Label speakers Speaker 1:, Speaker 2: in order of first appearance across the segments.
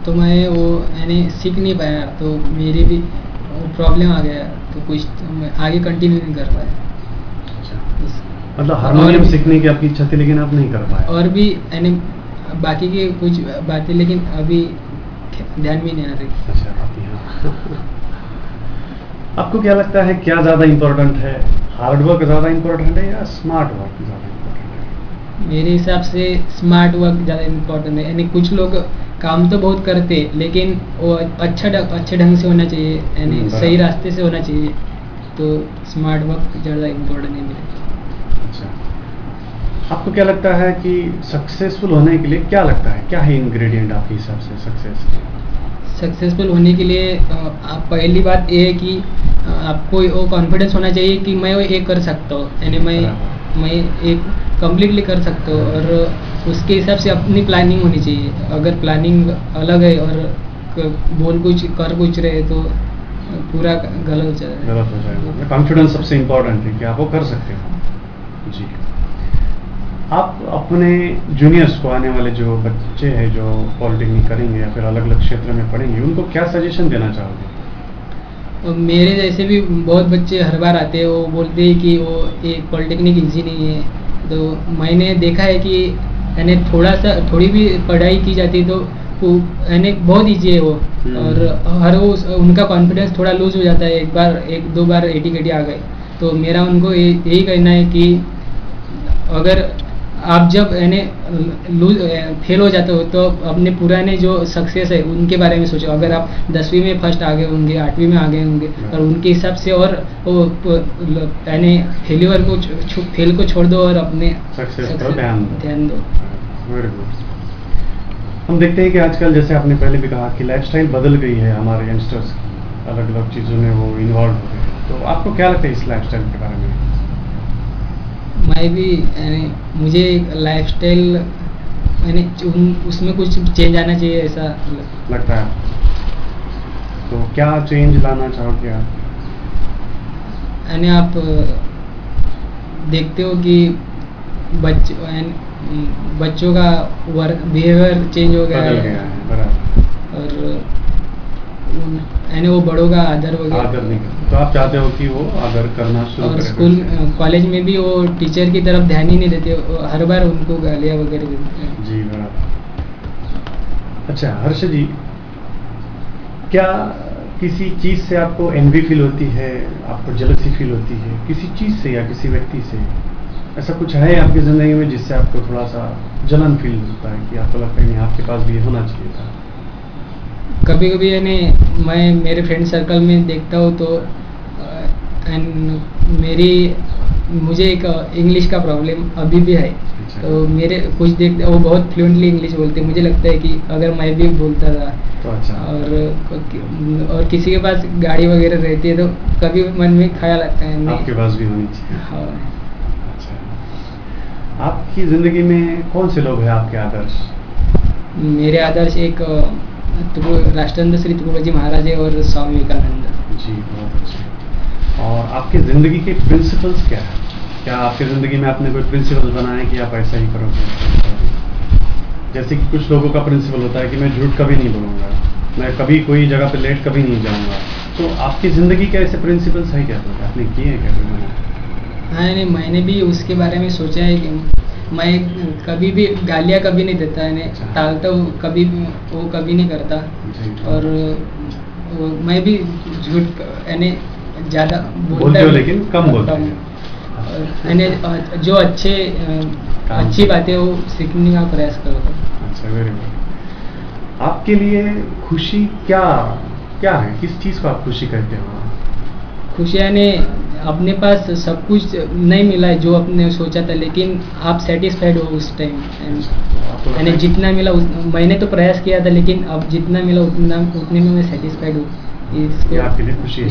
Speaker 1: तो मैं वो यानी सीख नहीं पाया, तो मेरी भी प्रॉब्लम आ गया, तो कुछ तो मैं आगे कंटिन्यू नहीं कर पाया।
Speaker 2: मतलब हारमोनियम सीखने की आपकी इच्छा थी लेकिन आप नहीं कर पाए।
Speaker 1: और भी यानी बाकी की कुछ बातें, लेकिन अभी ध्यान में नहीं आ रही।
Speaker 2: अच्छा, आपको क्या लगता है क्या ज़्यादा इम्पोर्टेंट है, हार्ड वर्क ज़्यादा इम्पोर्टेंट है या स्मार्ट वर्क ज़्यादा इम्पोर्टेंट है?
Speaker 1: मेरे हिसाब से स्मार्ट वर्क ज़्यादा इम्पोर्टेंट है। यानी कुछ लोग काम तो बहुत करते लेकिन वो अच्छे ढंग से होना चाहिए, यानी सही रास्ते से होना चाहिए, तो स्मार्ट वर्क ज़्यादा इम्पोर्टेंट है मेरे।
Speaker 2: अच्छा, आपको क्या लगता है कि सक्सेसफुल होने के लिए क्या लगता है, क्या है इंग्रेडिएंट आपके हिसाब से सक्सेस के?
Speaker 1: सक्सेसफुल होने के लिए आप पहली बात ये है कि आपको वो कॉन्फिडेंस होना चाहिए कि मैं ये कर सकता हूँ, यानी मैं एक कम्प्लीटली कर सकता हूँ, और उसके हिसाब से अपनी प्लानिंग होनी चाहिए। अगर प्लानिंग अलग है और बोल कुछ कर कुछ रहे तो पूरा गलत हो जाएगा।
Speaker 2: कॉन्फिडेंस सबसे इम्पोर्टेंट है कि आप वो कर सकते हो। जी, आप अपने जूनियर्स को, आने वाले जो बच्चे हैं जो पॉलिटेक्निक करेंगे या फिर अलग अलग क्षेत्र में पढ़ेंगे, उनको क्या सजेशन देना चाहोगे?
Speaker 1: मेरे जैसे भी बहुत बच्चे हर बार आते हैं, वो बोलते हैं कि वो एक पॉलिटेक्निक ईजी नहीं है, तो मैंने देखा है कि यानी थोड़ी भी पढ़ाई की जाती है तो यानी बहुत ईजी है वो, और हर वो उनका कॉन्फिडेंस थोड़ा लूज हो जाता है, एक दो बार 80 आ गए। तो मेरा उनको यही कहना है कि अगर आप जब यानी फेल हो जाते हो तो अपने पुराने जो सक्सेस है उनके बारे में सोचो। अगर आप 10वीं में फर्स्ट आ गए होंगे, 8वीं में आ गए होंगे, और उनके हिसाब से और यानी फेल को छोड़ दो और अपने
Speaker 2: सक्सेस पर ध्यान दो।
Speaker 1: दो।
Speaker 2: हम देखते हैं कि आजकल, जैसे आपने पहले भी कहा, कि लाइफस्टाइल बदल गई है हमारे यंगस्टर्स की, अलग अलग चीज़ों में वो इन्वॉल्व हो गए। तो आपको क्या लगता है इस लाइफस्टाइल के बारे में?
Speaker 1: मैं भी यानी मुझे लाइफस्टाइल यानी उसमें कुछ चेंज आना चाहिए ऐसा
Speaker 2: लगता है। तो क्या चेंज लाना चाहोगे आप?
Speaker 1: यानी आप देखते हो कि बच्चों का बिहेवियर चेंज हो गया है,
Speaker 2: बराबर,
Speaker 1: और यानी वो बड़ों का आदर हो गया।
Speaker 2: आदर नहीं करते, तो आप चाहते हो कि वो आदर करना शुरू करें।
Speaker 1: और स्कूल कॉलेज में भी वो टीचर की तरफ ध्यान ही नहीं देते, हर बार उनको गालियाँ वगैरह देते हैं।
Speaker 2: जी, बराबर। अच्छा हर्ष जी, क्या किसी चीज़ से आपको एनवी फील होती है, आपको जेलसी फील होती है किसी चीज़ से या किसी व्यक्ति से? ऐसा कुछ है आपकी ज़िंदगी में जिससे आपको थोड़ा सा जलन फील होता है कि आपको लगता है नहीं आपके पास भी ये होना चाहिए था?
Speaker 1: कभी कभी यानी मैं मेरे फ्रेंड सर्कल में देखता हूँ तो मुझे एक इंग्लिश का प्रॉब्लम अभी भी है। तो मेरे कुछ देखते वो बहुत फ्लुएंटली इंग्लिश बोलते हैं, मुझे लगता है कि अगर मैं भी बोलता था
Speaker 2: तो अच्छा।
Speaker 1: और किसी के पास गाड़ी वगैरह रहती है तो कभी मन में ख्याल आता है
Speaker 2: आपके पास भी होनी चाहिए।
Speaker 1: हाँ।
Speaker 2: अच्छा, आपकी ज़िंदगी में कौन से लोग हैं आपके आदर्श?
Speaker 1: मेरे आदर्श एक राष्ट्रंत श्री तुकडोजी महाराज है और स्वामी विवेकानंद
Speaker 2: जी, बहुत अच्छे। और आपकी ज़िंदगी के प्रिंसिपल्स क्या है? क्या आपकी ज़िंदगी में आपने कोई प्रिंसिपल बनाया कि आप ऐसा ही करोगे? जैसे कि कुछ लोगों का प्रिंसिपल होता है कि मैं झूठ कभी नहीं बोलूँगा, मैं कभी कोई जगह पे लेट कभी नहीं जाऊँगा। तो आपकी ज़िंदगी के ऐसे प्रिंसिपल्स है क्या? तो आपने किए हैं क्या?
Speaker 1: हाँ, नहीं मैंने भी उसके बारे में सोचा है कि मैं कभी भी गालियाँ कभी नहीं देता है, टालता हूँ, कभी वो कभी नहीं करता। और मैं भी झूठ यानी ज़्यादा बोलता हूँ
Speaker 2: लेकिन कम बोलता हूँ।
Speaker 1: यानी जो अच्छी बातें वो सीखने का प्रयास करता हूँ।
Speaker 2: अच्छा, वेरी गुड। आपके लिए खुशी क्या है? किस चीज़ को आप खुशी कहते हो?
Speaker 1: खुशी यानी अपने पास सब कुछ नहीं मिला है जो आपने सोचा था, लेकिन आप सेटिस्फाइड हो उस टाइम, यानी जितना मिला मैंने तो प्रयास किया था, लेकिन अब जितना मिला उतने में मैं सेटिस्फाइड हूँ।
Speaker 2: आपके लिए खुशी है?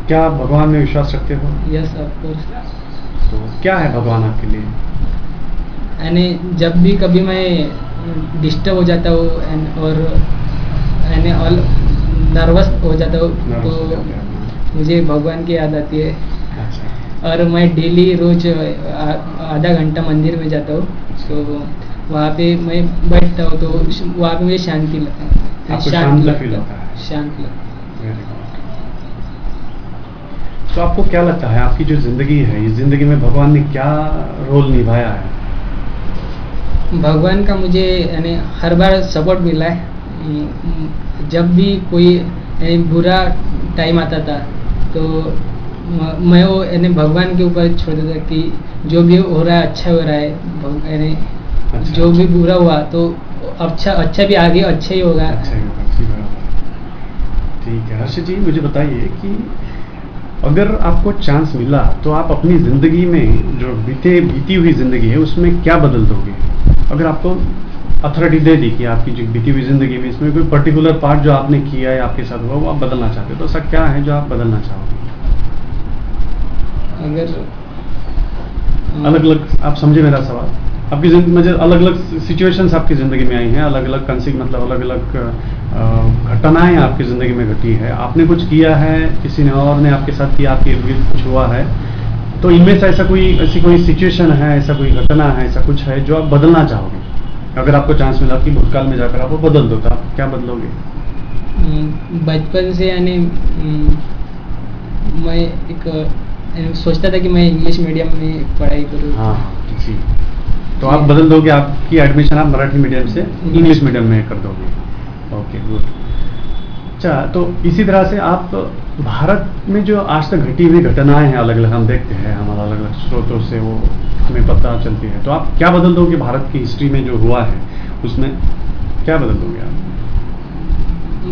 Speaker 2: क्या आप भगवान में विश्वास रखते हो?
Speaker 1: Yes, of course.
Speaker 2: तो क्या है भगवान आपके लिए?
Speaker 1: यानी जब भी कभी मैं डिस्टर्ब हो जाता हूँ और यानी नर्वस हो जाता हूँ तो मुझे भगवान की याद आती है।
Speaker 2: अच्छा।
Speaker 1: और मैं डेली रोज आधा घंटा मंदिर में जाता हूँ, तो वहाँ पे मैं बैठता हूँ तो वहाँ पे मुझे शांति
Speaker 2: आपको
Speaker 1: शांत
Speaker 2: शांत फील होता है?
Speaker 1: शांत लगता है।
Speaker 2: Very good. तो आपको क्या लगता है आपकी जो जिंदगी है, इस जिंदगी में भगवान ने क्या रोल निभाया है?
Speaker 1: भगवान का मुझे यानी हर बार सपोर्ट मिला है। जब भी कोई यानी बुरा टाइम आता था तो मैं वो यानी भगवान के ऊपर छोड़ देता कि जो भी हो रहा है अच्छा हो रहा है, यानी
Speaker 2: अच्छा,
Speaker 1: जो भी बुरा हुआ तो अच्छा भी आगे अच्छा ही होगा।
Speaker 2: अच्छा ही होगा, ठीक बराबर। ठीक है हर्षित जी, मुझे बताइए कि अगर आपको चांस मिला तो आप अपनी जिंदगी में जो बीती हुई जिंदगी है उसमें क्या बदल दोगे? अगर आपको अथॉरिटी दे दी कि आपकी जो बीती हुई जिंदगी में इसमें कोई पर्टिकुलर पार्ट जो आपने किया है आपके साथ हुआ वो आप बदलना चाहते हो, तो ऐसा क्या है जो आप बदलना चाहोगे?
Speaker 1: अगर
Speaker 2: अलग अलग, आप समझे मेरा सवाल? आपकी जिंदगी में अलग अलग सिचुएशंस आपकी ज़िंदगी में आई हैं, अलग अलग मतलब अलग अलग घटनाएं आपकी ज़िंदगी में घटी है, आपने कुछ किया है, किसी ने और ने आपके साथ किया, आपके विरुद्ध कुछ हुआ है, तो इनमें से ऐसी कोई सिचुएशन है, ऐसा कोई घटना है, ऐसा कुछ है जो आप बदलना चाहोगे? अगर आपको चांस मिला कि भूतकाल में जाकर आप वो बदल दो तो आप क्या बदलोगे?
Speaker 1: बचपन से यानी मैं एक सोचता था कि मैं इंग्लिश मीडियम में पढ़ाई करूँ।
Speaker 2: हाँ जी, तो आप बदल दोगे, आपकी एडमिशन आप मराठी मीडियम से इंग्लिश मीडियम में कर दोगे। Okay good. अच्छा, तो इसी तरह से आप भारत में जो आज तक घटी हुई घटनाएं हैं अलग अलग, हम देखते हैं, हमारा अलग अलग स्रोतों से वो हमें पता चलती है, तो आप क्या बदल दोगे भारत की हिस्ट्री में जो हुआ है उसमें क्या बदल दोगे आप?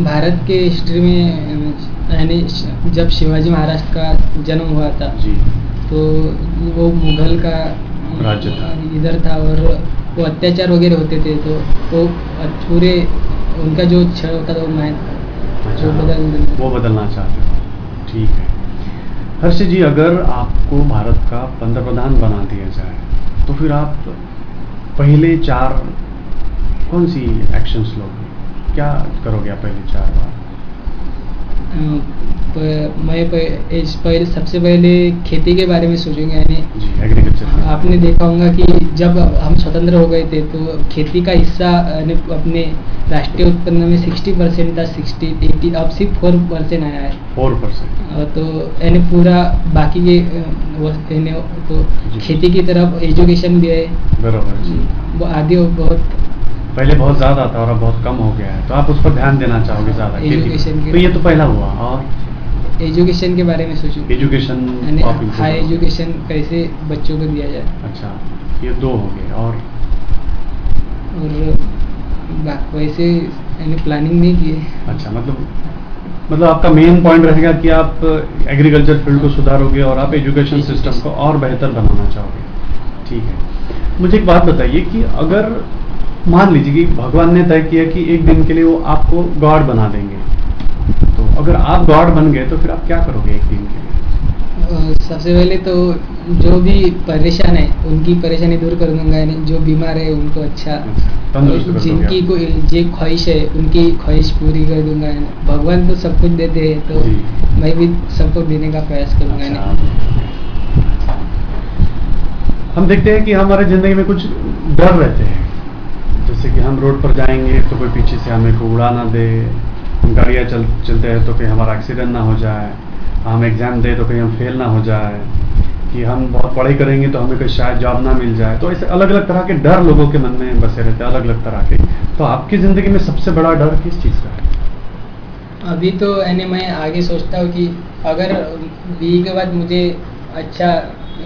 Speaker 1: भारत के हिस्ट्री में यानी जब शिवाजी महाराज का जन्म हुआ था
Speaker 2: जी,
Speaker 1: तो वो मुगल का
Speaker 2: राज्य था,
Speaker 1: इधर था और वो अत्याचार वगैरह होते थे, तो वो पूरे उनका जो क्षण होता था मैं
Speaker 2: अच्छा, वो बदलना चाहते हो। ठीक है हर्षित जी, अगर आपको भारत का पंतप्रधान बना दिया जाए तो फिर आप पहले 4 कौन सी एक्शंस लोगे? क्या करोगे आप पहले 4 बार? मैं
Speaker 1: सबसे पहले खेती के बारे में सोचूंगा। यानी
Speaker 2: जी, एग्रीकल्चर।
Speaker 1: आपने देखा होगा कि जब हम स्वतंत्र हो गए थे तो खेती का हिस्सा अपने राष्ट्रीय उत्पन्न में 60% था, 60-80, अब सिर्फ 4% आया है।
Speaker 2: 4%?
Speaker 1: तो यानी पूरा बाकी के तो खेती की तरफ एजुकेशन भी है,
Speaker 2: बराबर।
Speaker 1: वो आदि बहुत
Speaker 2: पहले बहुत ज्यादा था और अब बहुत कम हो गया है, तो आप उस पर ध्यान देना चाहोगे ज्यादा
Speaker 1: एजुकेशन?
Speaker 2: तो ये तो पहला हुआ, और
Speaker 1: एजुकेशन के बारे में सोचो।
Speaker 2: एजुकेशन,
Speaker 1: हाई एजुकेशन कैसे बच्चों को दिया जाए।
Speaker 2: अच्छा, ये 2 हो गए। और
Speaker 1: वैसे यानी प्लानिंग नहीं की है।
Speaker 2: अच्छा, मतलब आपका मेन पॉइंट रहेगा कि आप एग्रीकल्चर फील्ड को सुधारोगे और आप एजुकेशन सिस्टम को और बेहतर बनाना चाहोगे। ठीक है, मुझे एक बात बताइए कि अगर मान लीजिए कि भगवान ने तय किया कि एक दिन के लिए वो आपको गॉड बना देंगे, तो अगर आप गॉड बन गए तो फिर आप क्या करोगे एक दिन के लिए?
Speaker 1: सबसे पहले तो जो भी परेशान है उनकी परेशानी दूर कर दूंगा, यानी जो बीमार है उनको अच्छा जिनकी कोई जो ख्वाहिश है उनकी ख्वाहिश पूरी कर दूंगा। भगवान तो सब कुछ देते हैं, तो मैं भी सबको देने का प्रयास करूंगा।
Speaker 2: अच्छा, हम देखते हैं कि हमारे जिंदगी में कुछ डर रहते हैं, जैसे कि हम रोड पर जाएंगे तो कोई पीछे से हमें को उड़ा ना दे, हम गाड़ियाँ चलते हैं तो कहीं हमारा एक्सीडेंट ना हो जाए, हम एग्ज़ाम दे तो कहीं हम फेल ना हो जाए, कि हम बहुत पढ़ाई करेंगे तो हमें कोई शायद जॉब ना मिल जाए। तो ऐसे अलग अलग तरह के डर लोगों के मन में बसे रहते हैं, अलग अलग तरह के। तो आपकी ज़िंदगी में सबसे बड़ा डर किस चीज़ का है?
Speaker 1: अभी तो यानी मैं आगे सोचता हूँ कि अगर BE के बाद मुझे अच्छा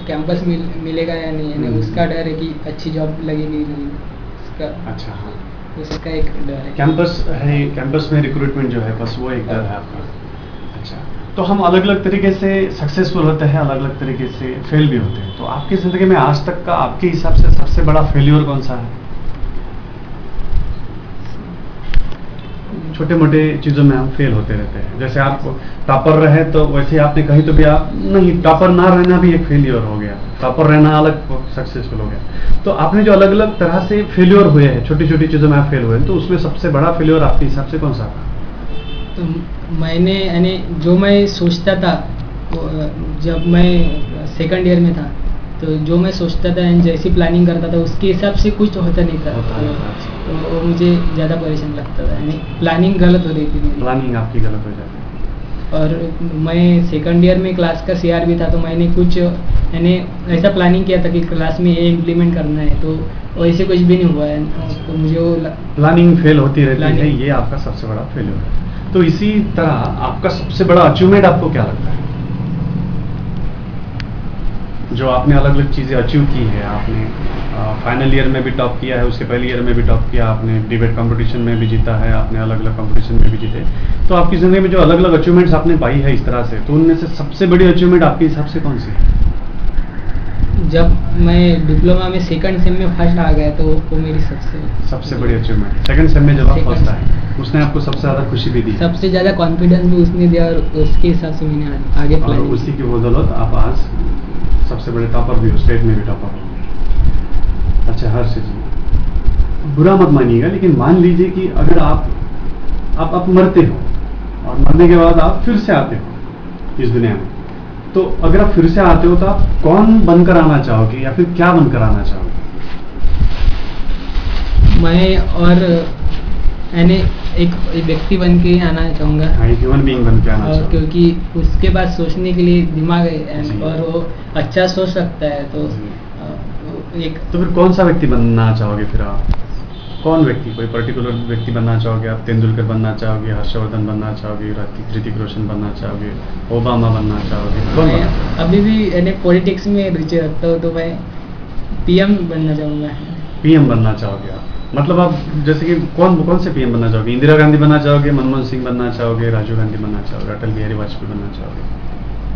Speaker 1: कैंपस मिलेगा या नहीं, यानी उसका डर है कि अच्छी जॉब लगेगी नहीं उसका।
Speaker 2: अच्छा, हाँ,
Speaker 1: उसका एक डर है।
Speaker 2: कैंपस है, कैंपस में रिक्रूटमेंट जो है, बस वो एक डर है आपका। अच्छा, तो हम अलग अलग तरीके से सक्सेसफुल होते हैं, अलग अलग तरीके से फेल भी होते हैं, तो आपकी ज़िंदगी में आज तक का आपके हिसाब से सबसे बड़ा फेल्योर कौन सा है? छोटे मोटे चीज़ों में हम फेल होते रहते हैं, जैसे आप टॉपर रहे तो वैसे आपने कहीं तो भी आप नहीं, टॉपर ना रहना भी एक फेल्योर हो गया, टॉपर रहना अलग सक्सेसफुल हो गया। तो आपने जो अलग अलग तरह से फेल्योर हुए हैं, छोटी छोटी चीज़ों में आप फेल हुए हैं, तो उसमें सबसे बड़ा फेल्योर आपके हिसाब से कौन सा था?
Speaker 1: तो मैंने यानी जो मैं सोचता था जब मैं सेकंड ईयर में था तो जो मैं सोचता था एंड जैसी प्लानिंग करता था उसके हिसाब से कुछ होता नहीं था।
Speaker 2: होता नहीं था।
Speaker 1: तो वो मुझे ज़्यादा परेशान लगता था, यानी प्लानिंग गलत हो रही थी मेरी।
Speaker 2: प्लानिंग आपकी गलत हो जाती है।
Speaker 1: और मैं सेकंड ईयर में क्लास का CR भी था, तो मैंने कुछ यानी ऐसा प्लानिंग किया था कि क्लास में ये इम्प्लीमेंट करना है, तो वैसे कुछ भी नहीं हुआ है। तो मुझे वो
Speaker 2: प्लानिंग फेल होती रहती है,
Speaker 1: प्लानिंग।
Speaker 2: ये आपका सबसे बड़ा फेलियर है। तो इसी तरह आपका सबसे बड़ा अचीवमेंट आपको क्या लगता है, जो आपने अलग अलग चीज़ें अचीव की है? आपने फाइनल ईयर में भी टॉप किया है, उसके पहले ईयर में भी टॉप किया, आपने डिबेट कंपटीशन में भी जीता है, आपने अलग अलग कंपटीशन में भी जीते। तो आपकी ज़िंदगी में जो अलग अलग अचीवमेंट्स आपने पाई है इस तरह से, तो उनमें से सबसे बड़ी अचीवमेंट आपके हिसाब से कौन सी है?
Speaker 1: जब मैं डिप्लोमा में सेकंड सेम में फर्स्ट आ गया, तो वो मेरी
Speaker 2: सबसे बड़ी अचीवमेंट सेकंड सेम में जब आप
Speaker 1: Second
Speaker 2: फर्स्ट आए, उसने आपको सबसे ज़्यादा खुशी भी दी,
Speaker 1: सबसे ज़्यादा कॉन्फिडेंस भी उसने दिया, और उसके हिसाब से मैंने आगे
Speaker 2: और
Speaker 1: प्लानिंग
Speaker 2: उसी की बदौलत आप आज सबसे बड़े टॉपर भी हो, स्टेट में भी टॉपर हो। अच्छा हर्ष जी, बुरा मत मानिएगा, लेकिन मान लीजिए कि अगर आप मरते हो और मरने के बाद आप फिर से आते हो इस दुनिया में, तो अगर आप फिर से आते हो तो आप कौन बनकर आना चाहोगे या फिर क्या बनकर आना चाहोगे?
Speaker 1: मैं और यानी एक व्यक्ति बन के आना चाहूँगा,
Speaker 2: एक ह्यूमन बीइंग बन के आना
Speaker 1: और
Speaker 2: चाहोगे?
Speaker 1: क्योंकि उसके बाद सोचने के लिए दिमाग है
Speaker 2: जी।
Speaker 1: और वो अच्छा सोच सकता है, तो
Speaker 2: जी।
Speaker 1: एक
Speaker 2: तो फिर कौन सा व्यक्ति बनना चाहोगे? फिर आप कौन व्यक्ति, कोई पर्टिकुलर व्यक्ति बनना चाहोगे? आप तेंदुलकर बनना चाहोगे, हर्षवर्धन बनना चाहोगे, ऋतिक रोशन बनना चाहोगे, ओबामा बनना चाहोगे? कौन
Speaker 1: मैं
Speaker 2: बनना?
Speaker 1: अभी भी यानी पॉलिटिक्स में रुचि रखता हूँ, तो मैं PM बनना चाहूँगा।
Speaker 2: PM बनना चाहोगे आप? मतलब आप जैसे कि कौन से PM बनना चाहोगे? इंदिरा गांधी बनना चाहोगे, मनमोहन सिंह बनना चाहोगे, राजीव गांधी बनना चाहोगे, अटल बिहारी वाजपेयी बनना चाहोगे?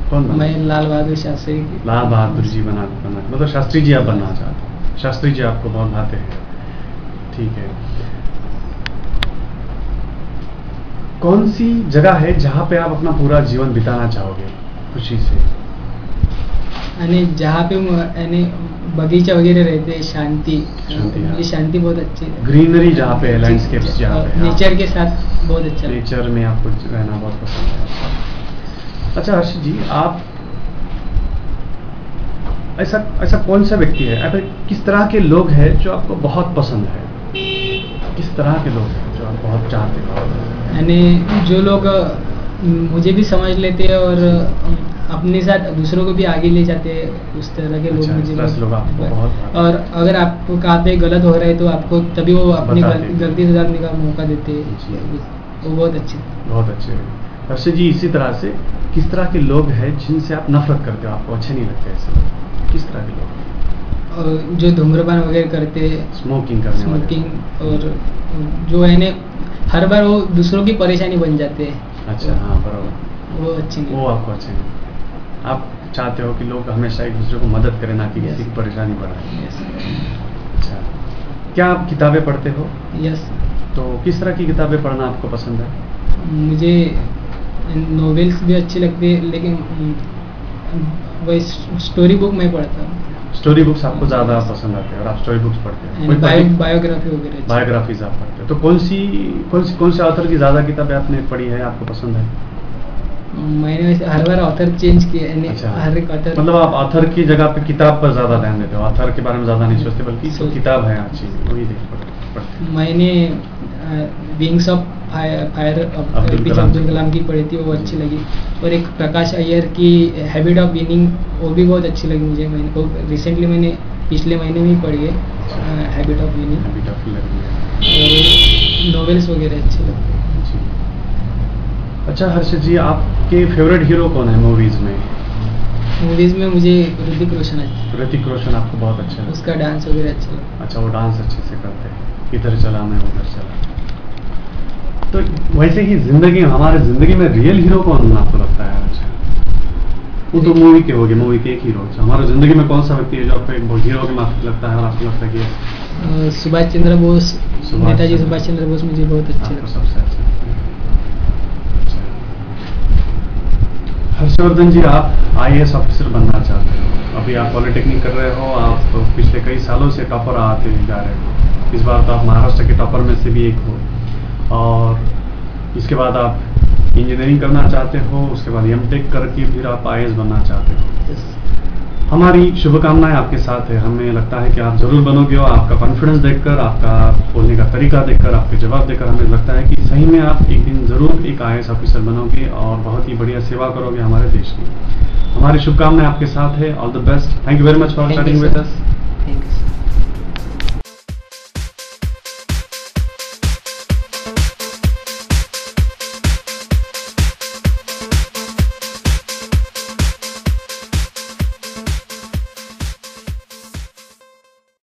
Speaker 2: कौन बनना?
Speaker 1: मैं लाल बहादुर शास्त्री
Speaker 2: लाल बहादुर जी बनना, मतलब शास्त्री जी आप बनना चाहते हैं? शास्त्री जी आपको बहुत भाते हैं, ठीक है। कौन सी जगह है जहां पे आप अपना पूरा जीवन बिताना चाहोगे खुशी से?
Speaker 1: यानी जहाँ पे यानी बगीचा वगैरह रहते हैं, शांति,
Speaker 2: शांति, हाँ।
Speaker 1: मुझे शांति बहुत अच्छी है।
Speaker 2: ग्रीनरी जहाँ पे है, लैंडस्केप्स जहाँ पे,
Speaker 1: नेचर के साथ बहुत अच्छा लगता है।
Speaker 2: नेचर में आपको रहना बहुत पसंद है। अच्छा हर्ष जी, आप ऐसा कौन सा व्यक्ति है, ऐसे किस तरह के लोग हैं जो आपको बहुत पसंद है? किस तरह के लोग हैं जो आप बहुत चाहते हो?
Speaker 1: यानी जो लोग मुझे भी समझ लेते हैं और अपने साथ दूसरों को भी आगे ले जाते हैं, उस तरह के लोग
Speaker 2: अच्छा,
Speaker 1: मुझे
Speaker 2: दस लोग आपको बहुत।
Speaker 1: और अगर आपको कहाँ पे गलत हो रहा है, तो आपको तभी वो अपनी
Speaker 2: बताते हैं।
Speaker 1: गलती सुधारने का मौका देते हैं।
Speaker 2: जी।
Speaker 1: वो बहुत अच्छे।
Speaker 2: बहुत अच्छे। हर्ष जी, इसी तरह से किस तरह के लोग हैं जिनसे आप नफरत करते हो, आपको अच्छे नहीं लगते ऐसे लोग? किस तरह के लोग?
Speaker 1: और जो धूम्रपान वगैरह करते हैं,
Speaker 2: स्मोकिंग करने वाले।
Speaker 1: स्मोकिंग, और जो है ना हर बार वो दूसरों की परेशानी बन जाते हैं।
Speaker 2: अच्छा, हाँ बराबर।
Speaker 1: वो अच्छी नहीं।
Speaker 2: वो आपको अच्छे नहीं। आप चाहते हो कि लोग हमेशा एक दूसरे को मदद करें, ना कि किसी की परेशानी बढ़ाएं।
Speaker 1: यस।
Speaker 2: अच्छा, क्या आप किताबें पढ़ते हो?
Speaker 1: यस।
Speaker 2: तो किस तरह की किताबें पढ़ना आपको पसंद है?
Speaker 1: मुझे नॉवेल्स भी अच्छी लगती है, लेकिन वही स्टोरी बुक मैं पढ़ता हूँ।
Speaker 2: स्टोरी बुक्स आपको ज़्यादा पसंद आते हैं और आप स्टोरी बुक्स पढ़ते हैं? कोई
Speaker 1: बायोग्राफी वगैरह अच्छी।
Speaker 2: बायोग्राफीज आप पढ़ते हैं? तो कौन से ऑथर की ज़्यादा किताबें आपने पढ़ी है, आपको पसंद है?
Speaker 1: मैंने वैसे हर बार ऑथर चेंज किए, यानी
Speaker 2: अच्छा,
Speaker 1: हर एक ऑथर।
Speaker 2: मतलब आप ऑथर की जगह पे किताब पर ज़्यादा ध्यान देते हो, ऑथर के बारे में ज़्यादा नहीं सोचते, बल्कि जो किताब है अच्छी वही पढ़ते हैं।
Speaker 1: मैंने wings of fire Abdul Kalam की पढ़ी थी, वो अच्छी लगी। और एक प्रकाश अय्यर की हैबिट ऑफ विनिंग, वो भी बहुत अच्छी लगी मुझे। मैंने रिसेंटली पिछले महीने में ही पढ़ी है, हैबिट ऑफ विनिंग। और नॉवेल्स वगैरह अच्छे लगते हैं।
Speaker 2: अच्छा हर्ष जी, आपके फेवरेट हीरो कौन है मूवीज में?
Speaker 1: मूवीज में मुझे ऋतिक रोशन अच्छा।
Speaker 2: ऋतिक रोशन आपको बहुत अच्छा लगता है?
Speaker 1: उसका डांस वगैरह अच्छा लगता है।
Speaker 2: अच्छा, वो डांस अच्छे से करते हैं, इधर चला मैं उधर चला। तो वैसे ही हमारे जिंदगी में रियल हीरो कौन आपको लगता है? अच्छा, वो तो मूवी के हो गए, मूवी के एक हीरो। अच्छा, हमारे जिंदगी में कौन सा व्यक्ति है जो आपको एक हीरो के माफिक लगता है और आपको लगता है कि
Speaker 1: सुभाष चंद्र बोस, नेताजी सुभाष चंद्र बोस मुझे बहुत अच्छे लगते हैं।
Speaker 2: सबसे अच्छा। हर्षवर्धन जी, आप IAS ऑफिसर बनना चाहते हो, अभी आप पॉलिटेक्निक कर रहे हो, आप तो पिछले कई सालों से टॉपर आते जा रहे हो, इस बार तो आप महाराष्ट्र के टॉपर में से भी एक हो, और इसके बाद आप इंजीनियरिंग करना चाहते हो, उसके बाद MTech करके फिर आप IAS बनना चाहते हो। हमारी शुभकामनाएं आपके साथ है। हमें लगता है कि आप जरूर बनोगे और आपका कॉन्फिडेंस देखकर, आपका बोलने का तरीका देखकर, आपके जवाब देकर हमें लगता है कि सही में आप एक दिन जरूर एक IAS ऑफिसर बनोगे और बहुत ही बढ़िया सेवा करोगे हमारे देश की। हमारी शुभकामनाएं आपके साथ है। All the best. Thank you very much for starting with us.
Speaker 1: Thank you.